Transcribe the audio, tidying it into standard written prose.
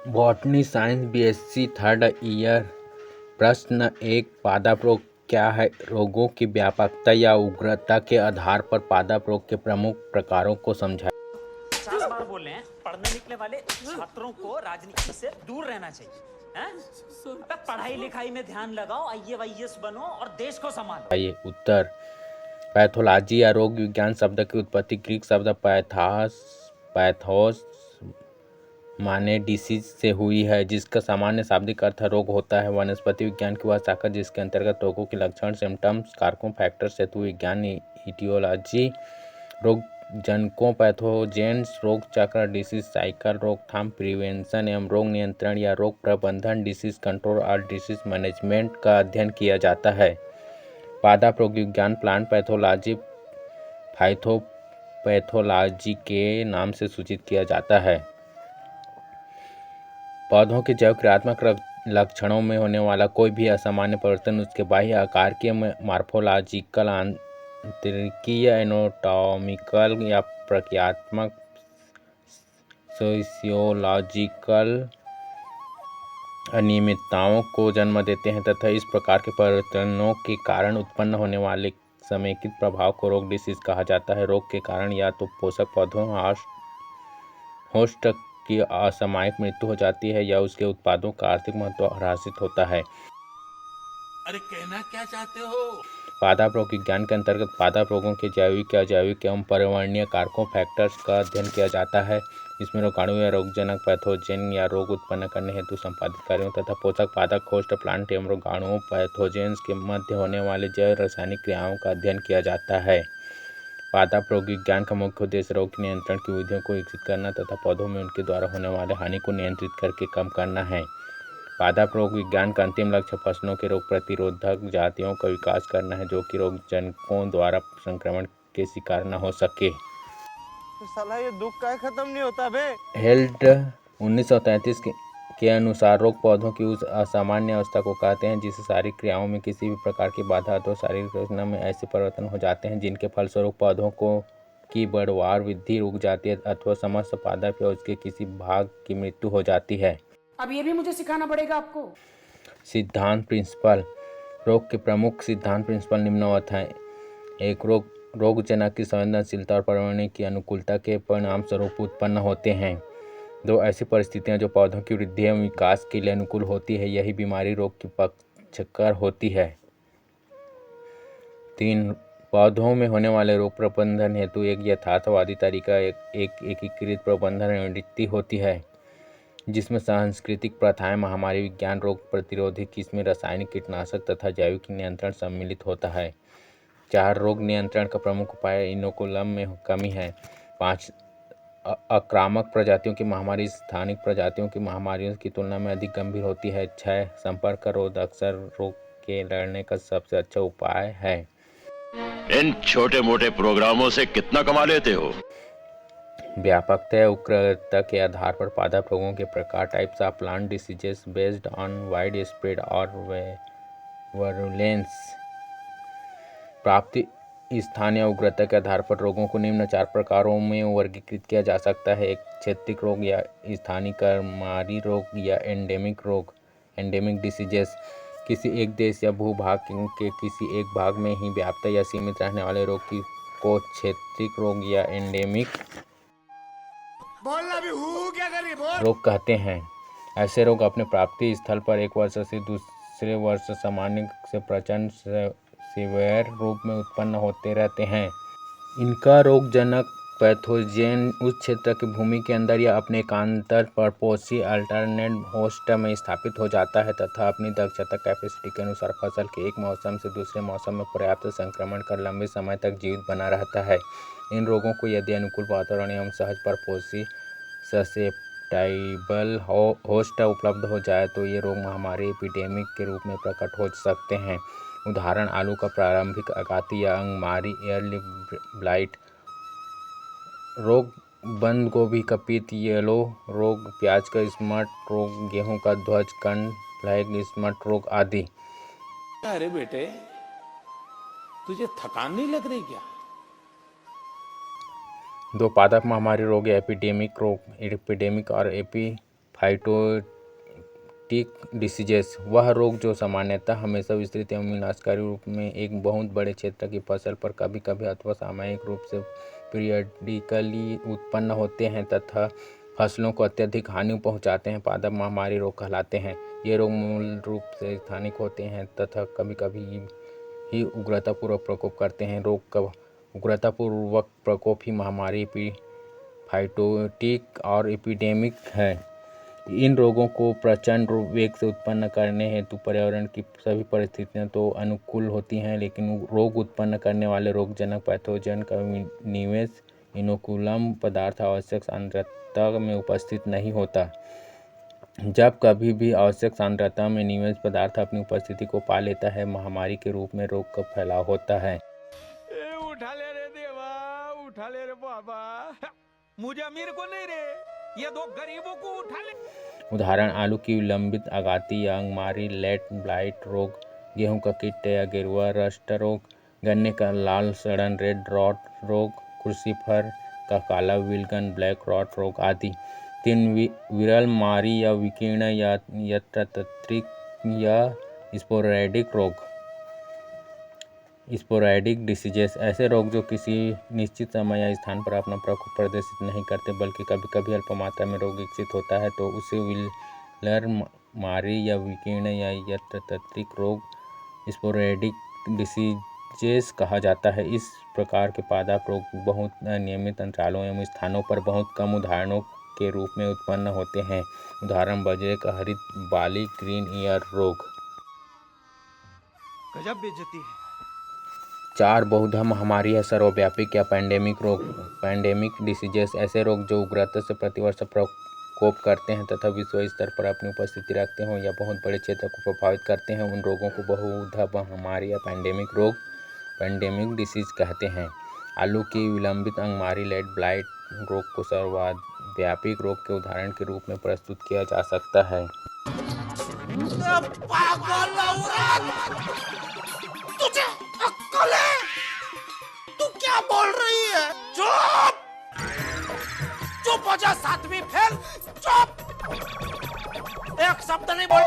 Botany science BSc third year. प्रश्न 1, पादप रोग क्या है? रोगों की व्यापकता या उग्रता के आधार पर पादप रोग के प्रमुख प्रकारों को समझाइए। 50 बार बोल रहे हैं, पढ़ने निकले वाले छात्रों को राजनीति से दूर रहना चाहिए। हैं? अबे पढ़ाई लिखाई में ध्यान लगाओ, आईएएस बनो और देश को संभालो। उत्तर, पैथोलॉजी या रोग विज्ञान शब्द की उत्पत्ति ग्रीक शब्द पैथोस माने डिसीज से हुई है, जिसका सामान्य शाब्दिक अर्थ रोग होता है। वनस्पति विज्ञान की वह शाखा जिसके अंतर्गत रोगों के लक्षण, सिम्टम्स, कारकों, फैक्टर्स, हेतु विज्ञान, इटियोलॉजी, रोग जनकों, पैथोजेंस, रोग चक्र, डिसीज साइकिल, रोकथाम, प्रिवेंशन एवं रोग नियंत्रण या रोग प्रबंधन, डिसीज कंट्रोल और डिसीज मैनेजमेंट का अध्ययन किया जाता है। पादप रोग विज्ञान प्लांट पैथोलॉजी फाइटोपैथोलॉजी के नाम से सूचित किया जाता है। पौधों के जैव क्रियात्मक लक्षणों में होने वाला कोई भी असामान्य परिवर्तन उसके बाह्य आकारिकी, मॉर्फोलॉजिकल, आंतरिकीय, एनाटॉमिकल या प्रक्रियात्मक, सोशियोलॉजिकल अनियमितताओं को जन्म देते हैं तथा इस प्रकार के परिवर्तनों के कारण उत्पन्न होने वाले समेकित प्रभाव को रोग डिसीज कहा जाता है। रोग के कारण या तो पोषक पौधों होस्ट की असामयिक मृत्यु हो जाती है या उसके उत्पादों का आर्थिक महत्व ह्रासित होता है। अरे कहना क्या चाहते हो? पादप रोग विज्ञान के अंतर्गत पादप रोगों के जैविक, अजैविक एवं पर्यावरणीय कारकों, फैक्टर्स का अध्ययन किया जाता है। इसमें रोगाणु या रोगजनक, पैथोजेन या रोग उत्पन्न करने हेतु संपादित कार्यों तथा पोषक पादप, होस्ट प्लांट एवं रोगाणुओं, पैथोजेंस के मध्य होने वाले जैव रासायनिक क्रियाओं का अध्ययन किया जाता है। पादप रोग विज्ञान का मुख्य उद्देश्य रोग नियंत्रण की विधियों को विकसित करना तथा पौधों में उनके द्वारा होने वाले हानि को नियंत्रित करके कम करना है। पादप रोग विज्ञान का अंतिम लक्ष्य फसलों के रोग प्रतिरोधक जातियों का विकास करना है जो कि रोग जनकों द्वारा संक्रमण के शिकार न हो सके। तो साला ये दुख का खत्म नहीं होता बे। हेल्ड 1933 के अनुसार रोग पौधों की उस असामान्य अवस्था को कहते हैं जिससे शारीरिक क्रियाओं में किसी भी प्रकार की बाधा अथवा शारीरिक रचना में ऐसे परिवर्तन हो जाते हैं जिनके फलस्वरूप पौधों की बढ़वार वृद्धि रुक जाती है अथवा समस्त पादप या उसके किसी भाग की मृत्यु हो जाती है। अब ये भी मुझे सिखाना पड़ेगा आपको। सिद्धांत प्रिंसिपल। रोग के प्रमुख सिद्धांत प्रिंसिपल निम्नवत हैं। एक, रोगजनक की संवेदनशीलता और पर्यावरण की अनुकूलता के परिणाम स्वरूप उत्पन्न होते हैं। 2, ऐसी परिस्थितियां जो पौधों की वृद्धि एवं विकास के लिए अनुकूल होती है, यही बीमारी रोग की पक्षकर होती है। 3, पौधों में होने वाले रोग प्रबंधन हेतु एक यथार्थवादी तरीका एक एकीकृत प्रबंधन रणनीति होती है जिसमें सांस्कृतिक प्रथाएं, महामारी विज्ञान, रोग प्रतिरोधी किस्में, रासायनिक कीटनाशक तथा जैविक नियंत्रण सम्मिलित होता है। 4, रोग नियंत्रण का प्रमुख उपाय इनोकुलम में कमी है। 5, आक्रामक प्रजातियों की महामारी स्थानिक प्रजातियों की महामारियों की तुलना में अधिक गंभीर होती है। 6, संपर्क रोग अक्सर रोग के लड़ने का सबसे अच्छा उपाय है। इन छोटे मोटे प्रोग्रामों से कितना कमा लेते हो? व्यापकता या उग्रता के आधार पर पादप रोगों के प्रकार, types of plant diseases based on wide spread और वरुलेंस। प्राप्ति स्थान या उग्रता के आधार पर रोगों को निम्न 4 प्रकारों में वर्गीकृत किया जा सकता है। एक, क्षेत्रीय रोग या स्थानीय कर्मचारी रोग या एंडेमिक रोग। एंडेमिक डिसीजेस किसी एक देश या भूभाग के किसी एक भाग में ही व्याप्त या सीमित रहने वाले रोग को क्षेत्रीय रोग या एंडेमिक रोग कहते हैं। ऐसे रोग अपने प्राप्ति स्थल पर एक वर्ष से दूसरे वर्ष सामान्य से प्रचंड सीवियर रूप में उत्पन्न होते रहते हैं। इनका रोगजनक पैथोजेन उस क्षेत्र की भूमि के अंदर या अपने एकांतर परपोषी अल्टरनेट होस्ट में स्थापित हो जाता है तथा अपनी दक्षता कैपेसिटी के अनुसार फसल के एक मौसम से दूसरे मौसम में पर्याप्त संक्रमण कर लंबे समय तक जीवित बना रहता है। इन रोगों को यदि अनुकूल वातावरण एवं सहज परपोषी ससेप्टाइबल होस्ट उपलब्ध हो जाए तो ये रोग महामारी एपिडेमिक के रूप में प्रकट हो सकते हैं। उदाहरण, आलू का प्रारंभिक आघाती या अंगमारी एयरली ब्लाइट रोग, बंद गोभी का पीत येलो रोग, प्याज का स्मट रोग, गेहूं का ध्वज कंड फ्लैग स्मट रोग आदि। अरे बेटे, तुझे थकान नहीं लग रही क्या? 2, पादप महामारी रोग या एपिडेमिक रोग। एपिडेमिक और फाइटोटिक डिसीजेस वह रोग जो सामान्यतः हमेशा विस्तृत एवं विनाशकारी रूप में एक बहुत बड़े क्षेत्र की फसल पर कभी कभी अथवा सामयिक रूप से पीरियडिकली उत्पन्न होते हैं तथा फसलों को अत्यधिक हानि पहुंचाते हैं, पादप महामारी रोग कहलाते हैं। ये रोग मूल रूप से स्थानिक होते हैं तथा कभी कभी ही उग्रतापूर्वक प्रकोप करते हैं। रोग का उग्रतापूर्वक प्रकोप ही महामारी, फाइटोटिक और एपिडेमिक है। इन रोगों को प्रचंड वेग से उत्पन्न करने हेतु पर्यावरण की सभी परिस्थितियां तो अनुकूल होती हैं, लेकिन रोग उत्पन्न करने वाले रोगजनक पैथोजन का निवेश इनोकुलम पदार्थ आवश्यक सांद्रता में उपस्थित नहीं होता। जब कभी भी आवश्यक सांद्रता में निवेश पदार्थ अपनी उपस्थिति को पा लेता है, महामारी के रूप में रोग का फैलाव होता है। उठा ले रे देवा, उठा ले रे बाबा, मुझे अमीर को नहीं रे, ये दो गरीबों को उठा ले। उदाहरण आलू की विलंबित आगाती या अंगमारी लेट ब्लाइट रोग, गेहूं का कीट या गेरुआ रस्ट रोग, गन्ने का लाल सड़न रेड रॉट रोग, क्रूसीफर का काला विल्गन ब्लैक रॉट रोग आदि। 3 विरल मारी या विकीर्ण या यत्रतत्रिक या स्पोरैडिक रोग। स्पोरैडिक डिसीजेस ऐसे रोग जो किसी निश्चित समय या स्थान पर अपना प्रकोप प्रदर्शित नहीं करते बल्कि कभी कभी अल्प मात्रा में रोग विकसित होता है, तो उसे विरल मारी या विकीर्ण या यत्रतत्रिक रोग स्पोरैडिक डिसीजेस कहा जाता है। इस प्रकार के पादप रोग बहुत अनियमित अंतरालों एवं स्थानों पर बहुत कम उदाहरणों के रूप में उत्पन्न होते हैं। उदाहरण बाजरे का हरित बाली ग्रीन ईयर रोग। गजब बेइज्जती है। 4 बहुधा महामारी है सर्वव्यापी या पैंडेमिक रोग। पैंडेमिक डिसीजेस ऐसे रोग जो उग्रता से प्रतिवर्ष प्रकोप करते हैं तथा विश्व स्तर पर अपनी उपस्थिति रखते हों या बहुत बड़े क्षेत्र को प्रभावित करते हैं, उन रोगों को बहुधा महामारी या पैंडेमिक रोग, पैंडेमिक डिसीज कहते हैं। आलू की विलंबित अंगमारी लेट ब्लाइट रोग को सर्वव्यापी रोग के उदाहरण के रूप में प्रस्तुत किया जा सकता है। तुझे अक्ल है? तू क्या बोल रही है? चुप! चुप हो जा, 7वीं फेल, चुप! एक शब्द नहीं बोल।